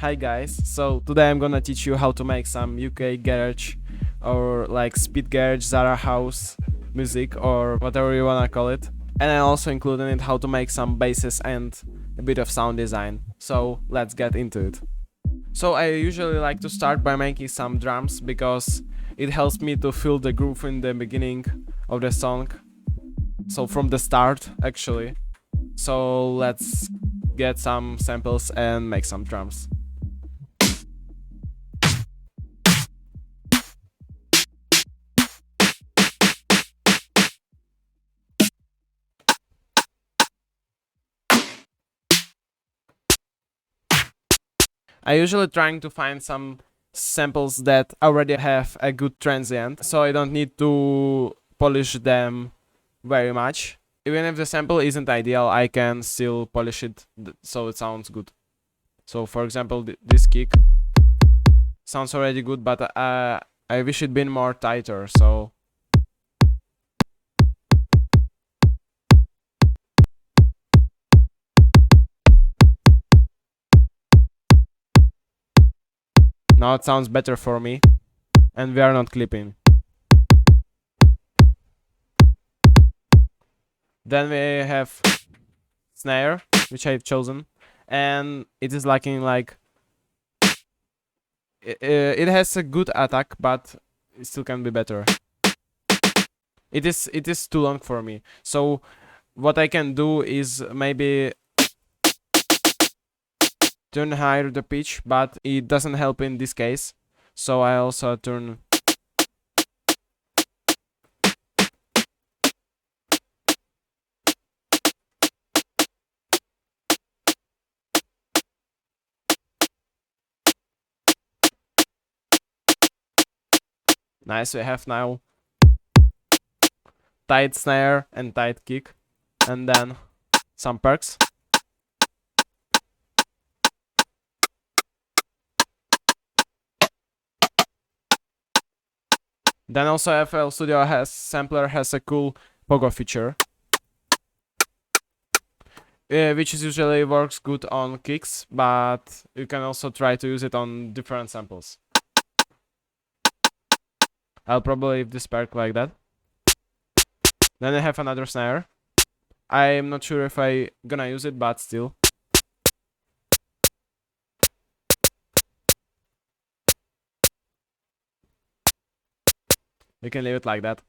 Hi guys, so today I'm gonna teach you how to make some UK garage or like speed garage, Zara house music or whatever you wanna call it. And I also include in it how to make some basses and a bit of sound design. So let's get into it. So I usually like to start by making some drums because it helps me to feel the groove in the beginning of the song. So from the start actually. So let's get some samples and make some drums. I usually trying to find some samples that already have a good transient, so I don't need to polish them very much. Even if the sample isn't ideal, I can still polish it so it sounds good. So for example, this kick sounds already good, but I wish it been more tighter, so now it sounds better for me, and we are not clipping. Then we have snare, which I've chosen, and it is lacking like it has a good attack, but it still can be better. It is too long for me. So what I can do is maybe turn higher the pitch, but it doesn't help in this case. So I also turn. Nice, we have now tight snare and tight kick, and then some perks. Then also FL Studio sampler has a cool pogo feature, which is usually works good on kicks, but you can also try to use it on different samples. I'll probably leave this perk like that. Then I have another snare. I'm not sure if I gonna use it, but still. We can leave it like that.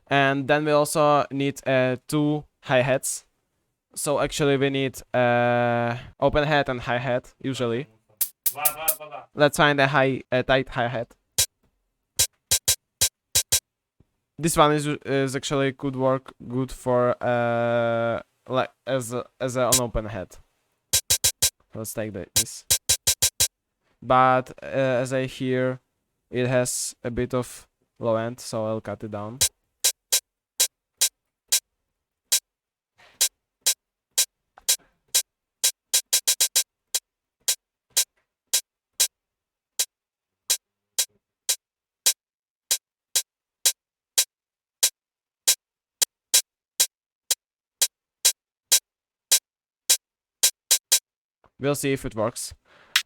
And then we also need 2 hi-hats. So actually we need open hat and hi-hat usually. Let's find a tight hi-hat. This one is actually could work good for like as an open hat. Let's take this. But as I hear, it has a bit of low end, so I'll cut it down. We'll see if it works.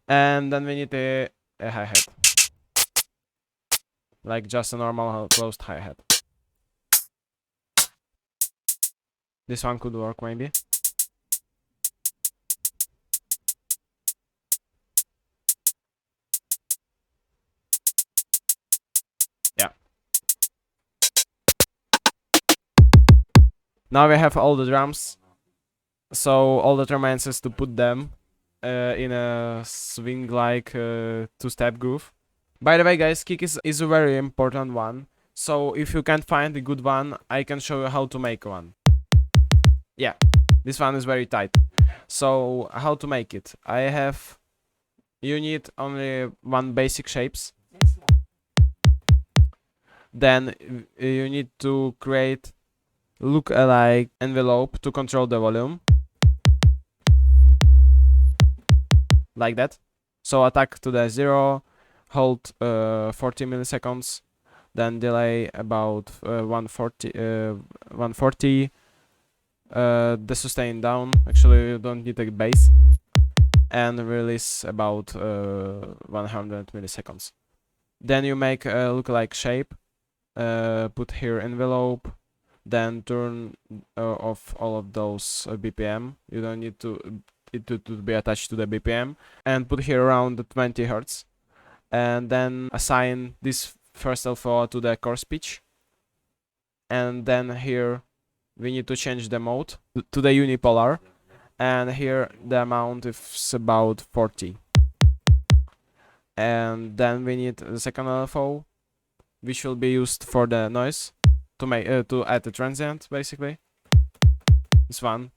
And then we need a hi-hat. Like just a normal closed hi-hat. This one could work maybe. Yeah. Now we have all the drums. So all that remains is to put them in a swing like 2-step groove. By the way guys, kick is a very important one. So if you can't find a good one, I can show you how to make one. Yeah, this one is very tight. So how to make it? You need only one basic shapes. Then you need to create look-alike envelope to control the volume. Like that. So attack to the 0, hold 40 milliseconds, then delay about 140, the sustain down. Actually you don't need a bass. and release about 100 milliseconds. Then you make a lookalike shape, put here envelope, then turn off all of those BPM. You don't need it to be attached to the BPM, and put here around 20 Hz, and then assign this first of all to the chorus pitch, and then here we need to change the mode to the unipolar, and here the amount is about 40. And then we need the second LFO, which will be used for the noise to make to add the transient, basically. This one.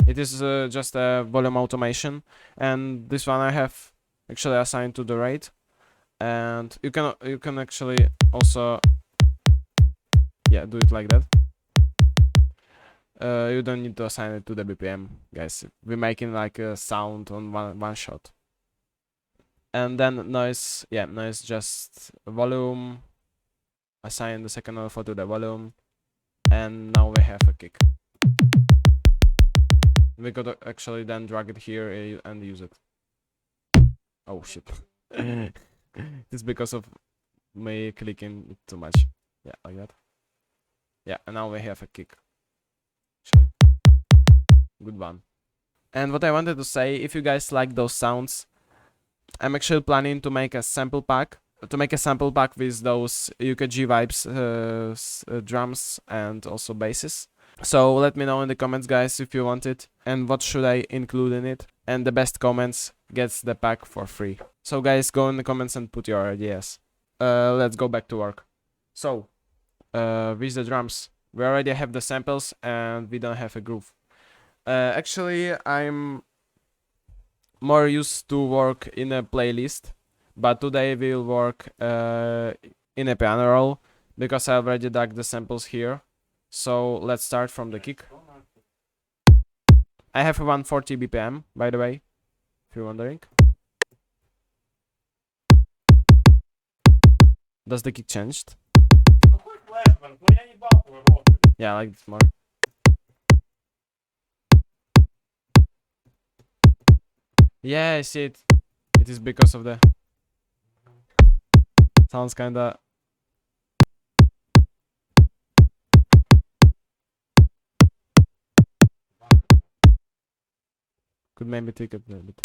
It is just a volume automation, and this one I have actually assigned to the rate, and you can actually also do it like that. You don't need to assign it to the BPM, guys. We're making like a sound on one shot. And then noise, noise just volume. Assign the second alpha to the volume, and now we have a kick. We could actually then drag it here and use it. Oh shit. It's because of me clicking it too much. Yeah, like that. Yeah, and now we have a kick. Actually. Good one. And what I wanted to say, if you guys like those sounds, I'm actually planning to make a sample pack. With those UKG vibes, drums, and also basses. So let me know in the comments, guys, if you want it and what should I include in it. And the best comments gets the pack for free. So guys, go in the comments and put your ideas. Let's go back to work. So, with the drums, we already have the samples and we don't have a groove. Actually, I'm more used to work in a playlist, but today we'll work in a piano roll because I already dug the samples here. So let's start from the kick. I have 140 BPM, by the way, if you're wondering. Does the kick changed? Yeah, I like this more. Yeah, I see it. It is because of the... Sounds kinda... Could maybe tweak it a little bit.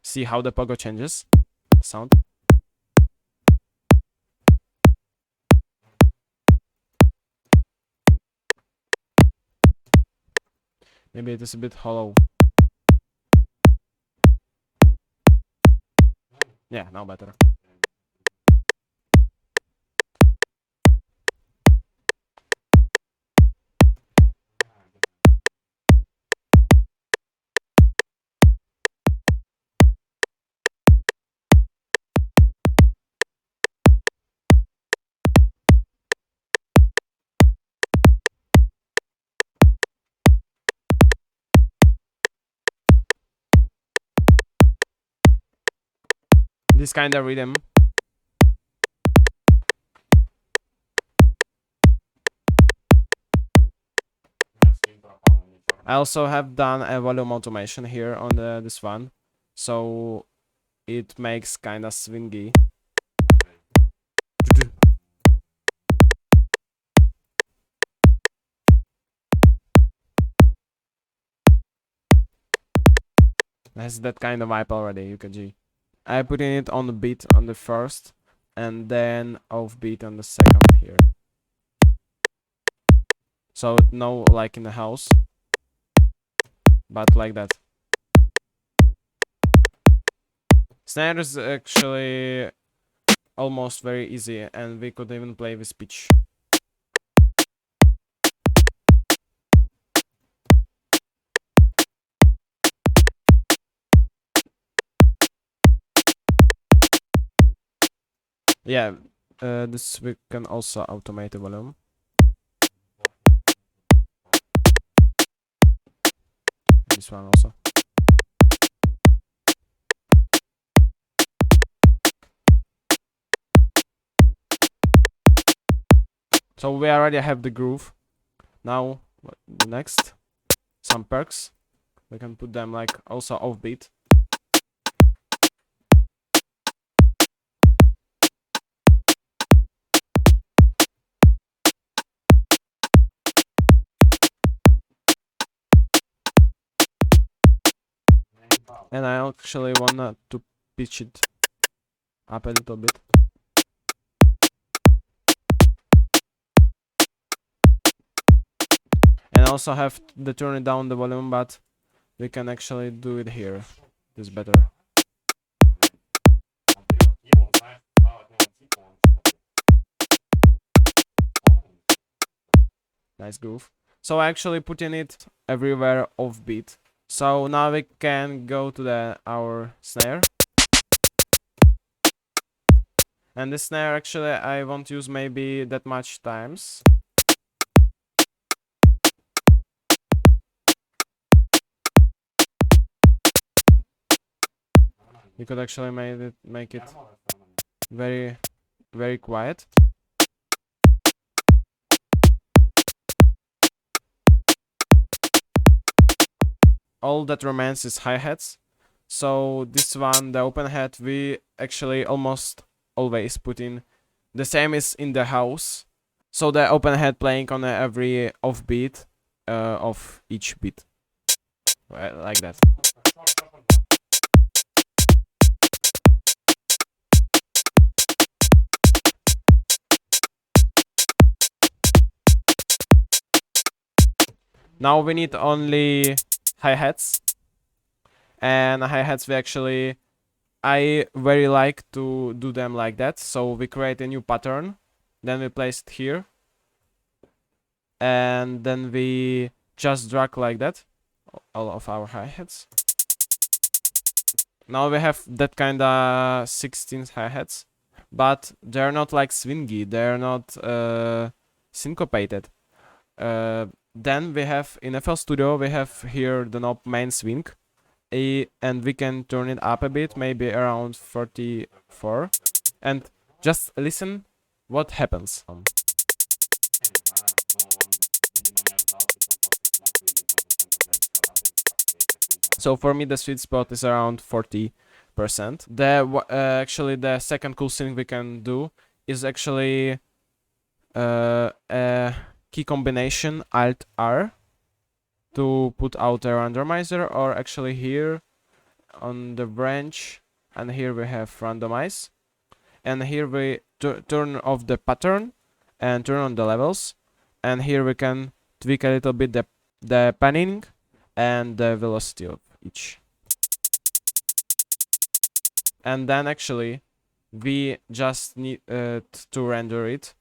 See how the pogo changes? Sound. Maybe it is a bit hollow. Yeah, now better. This kind of rhythm. I also have done a volume automation here on this one, so it makes kinda swingy. Has that kind of vibe already, UKG. I put in it on the beat on the first, and then off beat on the second here. So no like in the house, but like that. Snare is actually almost very easy, and we could even play with pitch. Yeah, this we can also automate the volume. This one also. So we already have the groove. Now the next, some perks. We can put them like also offbeat. And I actually wanna to pitch it up a little bit. And also have to turn it down the volume, but we can actually do it here. This better. Nice groove. So I actually putting it everywhere offbeat. So now we can go to our snare. And this snare actually I won't use maybe that much times. We could actually make it very, very quiet. All that remains is hi-hats. So this one, the open hat, we actually almost always put in the same is in the house. So the open hat playing on every offbeat of each beat. Like that. Now we need only hi-hats. And hi-hats we actually, I very like to do them like that. So we create a new pattern, then we place it here, and then we just drag like that all of our hi-hats. Now we have that kinda 16 hi-hats, but they're not like swingy, they're not syncopated. Then we have in FL Studio, we have here the knob main swing, and we can turn it up a bit, maybe around 44, and just listen what happens. So for me the sweet spot is around 40%. Actually the second cool thing we can do is actually a key combination Alt R to put out a randomizer, or actually here on the branch, and here we have randomize, and here we turn off the pattern and turn on the levels, and here we can tweak a little bit the panning and the velocity of each. And then actually we just need to render it,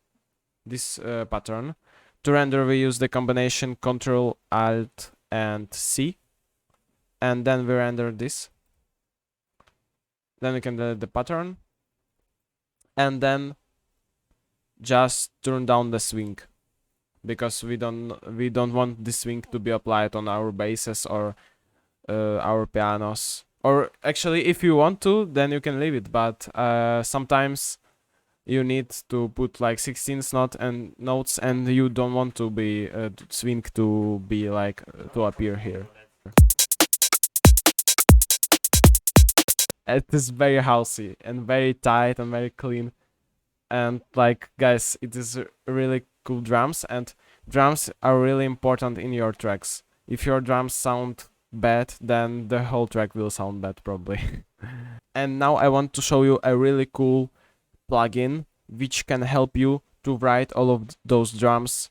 this pattern. To render we use the combination Ctrl Alt and C, and then we render this. Then we can delete the pattern, and then just turn down the swing, because we don't want the swing to be applied on our basses or our pianos. Or actually, if you want to, then you can leave it, but sometimes you need to put like 16th notes, and you don't want to be swing to be like to appear here. It is very housey and very tight and very clean, and like guys, it is really cool drums, and drums are really important in your tracks. If your drums sound bad, then the whole track will sound bad probably. And now I want to show you a really cool plugin which can help you to write all of those drums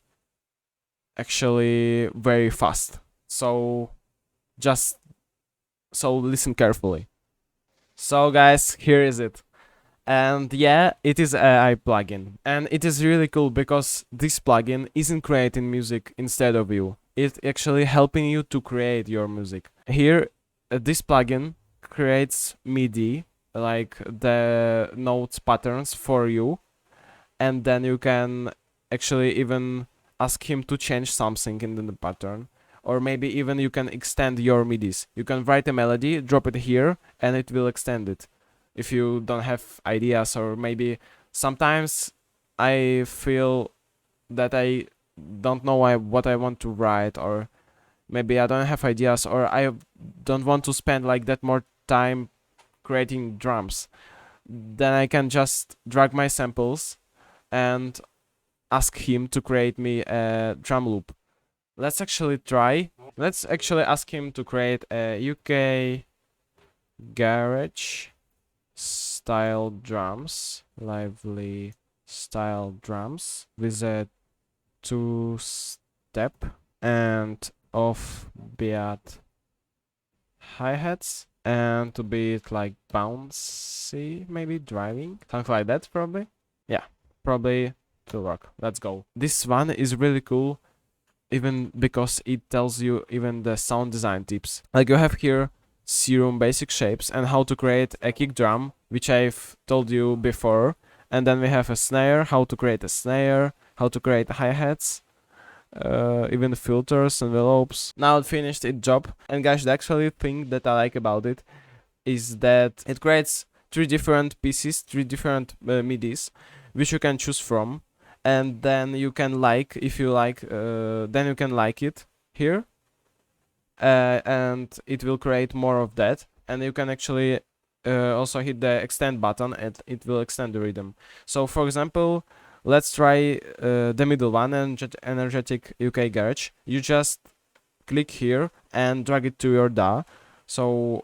actually very fast. So listen carefully. So guys, here is it. And yeah, it is AI plugin. And it is really cool because this plugin isn't creating music instead of you. It's actually helping you to create your music. Here, this plugin creates MIDI, like the notes patterns for you, and then you can actually even ask him to change something in the pattern, or maybe even you can extend your MIDIs. You can write a melody, drop it here, and it will extend it if you don't have ideas. Or maybe sometimes I feel that I don't know what I want to write, or maybe I don't have ideas, or I don't want to spend like that more time creating drums, then I can just drag my samples and ask him to create me a drum loop. Let's actually try. Let's actually ask him to create a UK garage style drums, lively style drums with a 2-step and off-beat hi-hats, and to be it like bouncy, maybe driving, something like that, probably. Yeah, probably will work. Let's go. This one is really cool, even because it tells you even the sound design tips. Like you have here serum basic shapes and how to create a kick drum, which I've told you before. And then we have a snare, how to create a snare, how to create hi-hats, even filters, envelopes. Now it finished its job. And guys, the actually thing that I like about it is that it creates 3 different pieces, 3 different MIDIs, which you can choose from. And then you can like, if you like, then you can like it here. And it will create more of that. And you can actually also hit the extend button and it will extend the rhythm. So for example, let's try the middle one, energetic UK garage. You just click here and drag it to your DAW. So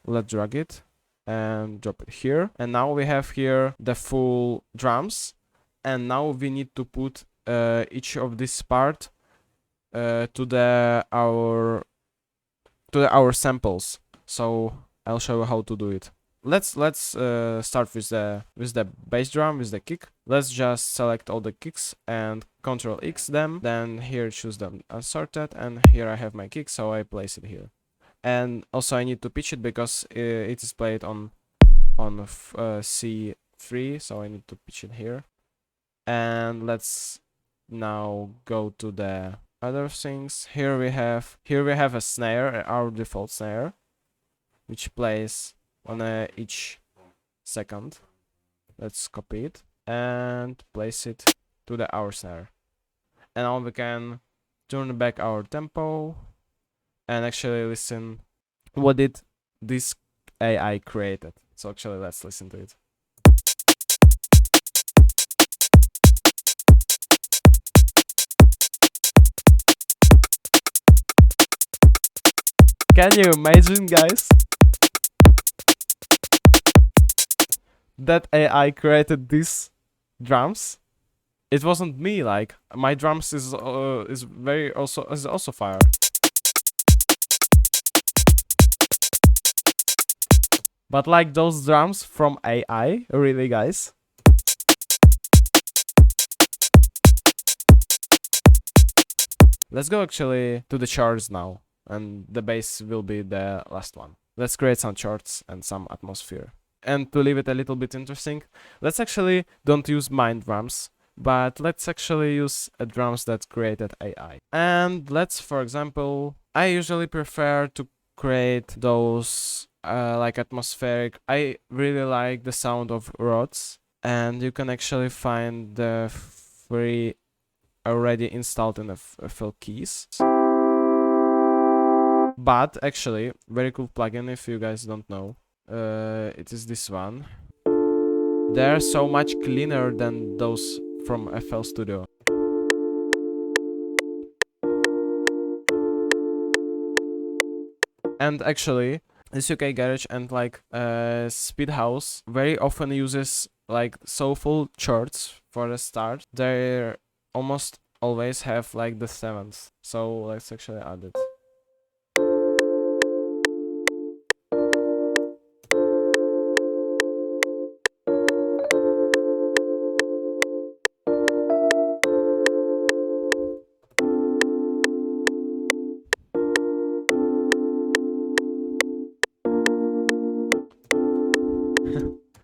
let's drag it and drop it here. And now we have here the full drums. And now we need to put each of this part to our samples. So I'll show you how to do it. Let's start with the bass drum, with the kick. Let's just select all the kicks and Ctrl X them. Then here choose them unsorted, and here I have my kick, so I place it here. And also I need to pitch it because it is played on C3, so I need to pitch it here. And let's now go to the other things. Here we have a snare, our default snare, which plays on each second. Let's copy it and place it to the our snare. And now we can turn back our tempo and actually listen what did this AI created. So actually let's listen to it. Can you imagine, guys? That AI created these drums. It wasn't me. Like my drums is also fire. But like those drums from AI, really, guys. Let's go actually to the charts now. And the bass will be the last one. Let's create some charts and some atmosphere. And to leave it a little bit interesting, let's actually don't use mine drums, but let's actually use drums that created AI. And let's, for example, I usually prefer to create those like atmospheric. I really like the sound of rods, and you can actually find the free already installed in the FL Keys. But actually, very cool plugin if you guys don't know. It is this one. They're so much cleaner than those from FL Studio. And actually, this UK Garage and like Speedhouse very often uses like soulful chords for the start. They almost always have like the 7th. So let's actually add it.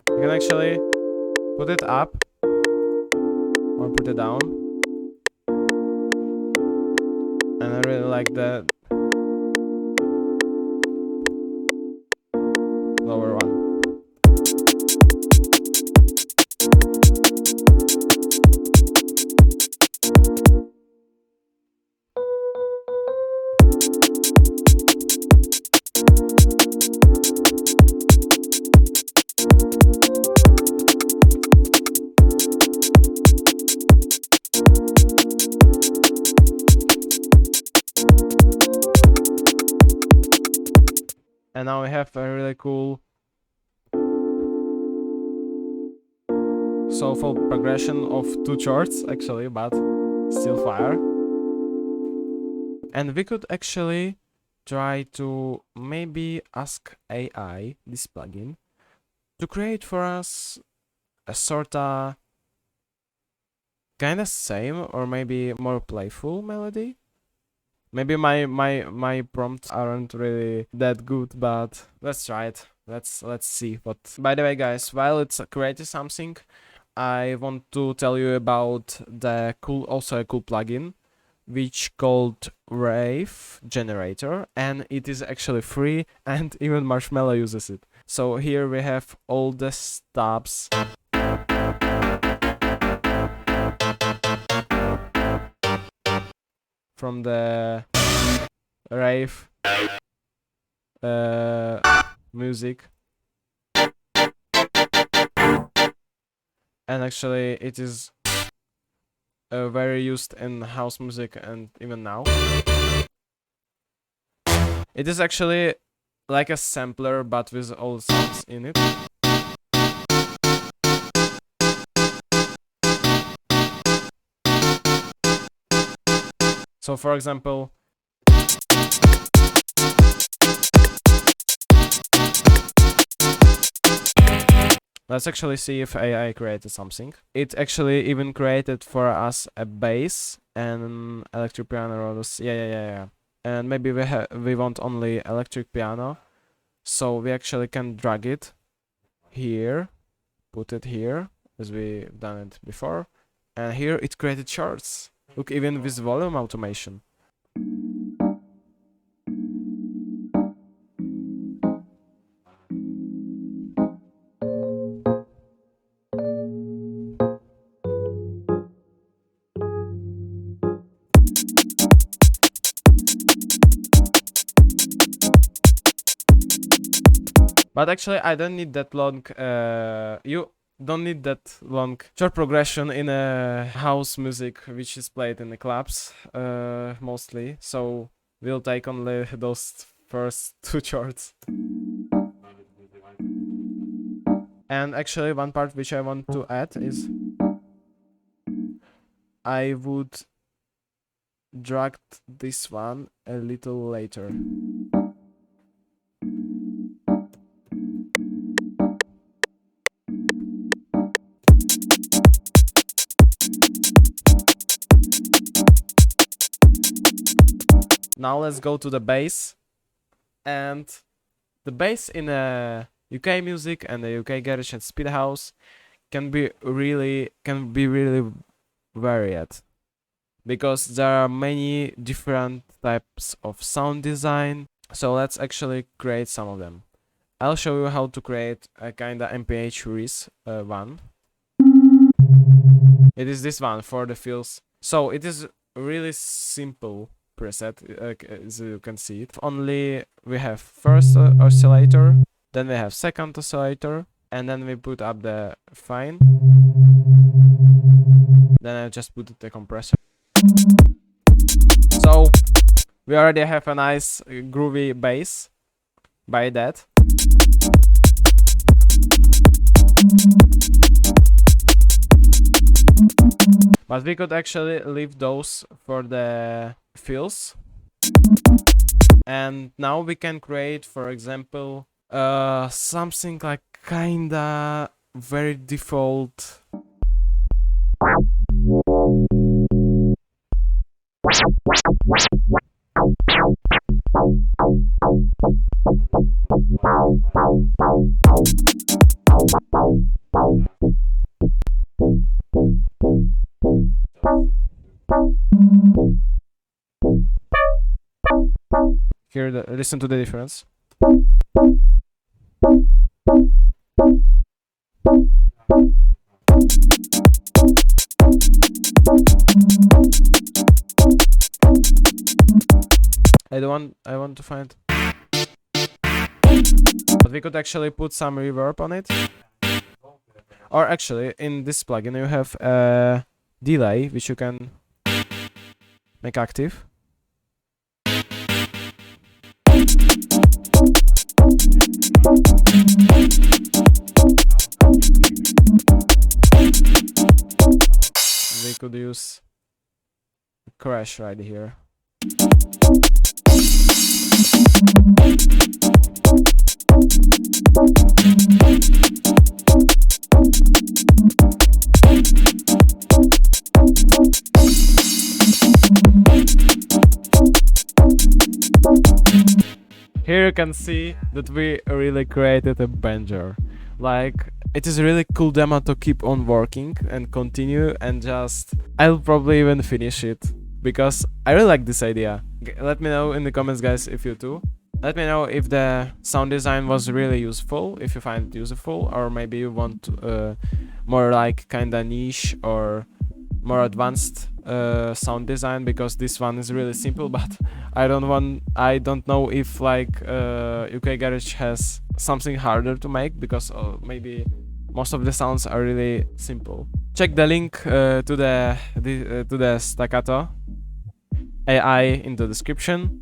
You can actually put it up or put it down. And I really like the lower one. And now we have a really cool soulful progression of 2 chords actually, but still fire. And we could actually try to maybe ask AI, this plugin, to create for us a sorta kinda same or maybe more playful melody. Maybe my prompts aren't really that good, but let's try it. Let's see what. By the way, guys, while it's creating something, I want to tell you about the also a cool plugin, which called Rave Generator, and it is actually free, and even Marshmallow uses it. So here we have all the stops. From the rave music, and actually it is very used in house music and even now. It is actually like a sampler but with all sounds in it. So for example, let's actually see if AI created something. It actually even created for us a bass and electric piano. Yeah. And maybe we want only electric piano, so we actually can drag it here, put it here as we've done it before, and here it created charts. Look, even with volume automation. But actually, I don't need that long. You don't need that long chord progression in a house music, which is played in the clubs mostly. So we'll take only those first 2 chords. And actually, one part which I want to add is I would drag this one a little later. Now let's go to the bass, and the bass in a UK music and the UK garage and speed house can be really varied, because there are many different types of sound design. So let's actually create some of them. I'll show you how to create a kinda MPH Reese one. It is this one for the fills. So it is really simple preset, as you can see it. Only we have first oscillator, then we have second oscillator, and then we put up the fine. Then I just put the compressor. So we already have a nice groovy bass by that. But we could actually leave those for the fills. And now we can create, for example, something like kinda very default. Here, listen to the difference. I want to find. But we could actually put some reverb on it. Or actually, in this plugin you have a delay which you can make active. We could use crash right here. Here you can see that we really created a banger. Like, it is a really cool demo to keep on working and continue, and just I'll probably even finish it because I really like this idea. Let me know in the comments, guys, if you too. Let me know if the sound design was really useful, if you find it useful, or maybe you want more like kinda niche or more advanced sound design, because this one is really simple, but I don't know if like UK Garage has something harder to make, because maybe most of the sounds are really simple. Check the link to the staccato AI in the description.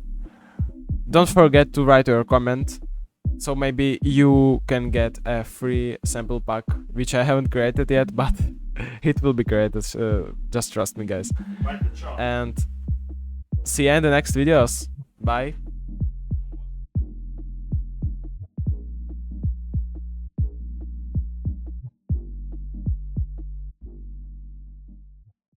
Don't forget to write your comment, so maybe you can get a free sample pack, which I haven't created yet, but it will be created, just trust me, guys. And see you in the next videos. Bye.